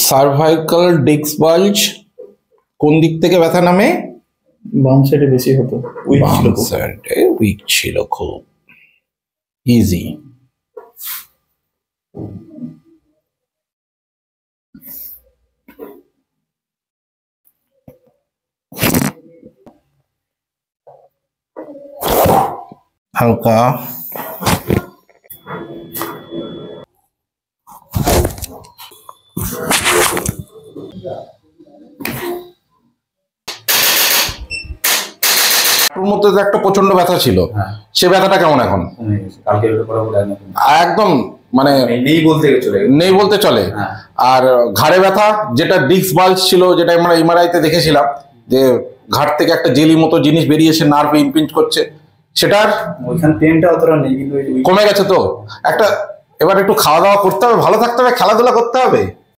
Cervical disk বাল্জ কোন দিক থেকে ব্যথা নামে? বাম সাইডে বেশি হতো, উইক ছিল, বাম সাইডে উইক ছিল খুব। ইজি। হালকা মধ্যে একটা প্রচন্ড ব্যথা ছিল, সে ব্যথাটা কেমন এখন? একদম মানে নেই বলতে চলে। আর ঘাড়ে ব্যথা, যেটা ডিস্ক বাল্জ ছিল, যেটা আমরা এমআরআইতে দেখেছিলাম যে ঘাট থেকে একটা জেলি মতো জিনিস বেরিয়েছে, নার্ভে ইমপিঞ্জ করছে, সেটার ওইখানে পেনটা অতটা নেই, কমে গেছে। তো একটা এবার একটু খাওয়া দাওয়া করতে হবে, ভালো থাকতে হবে, খেলাধুলা করতে হবে।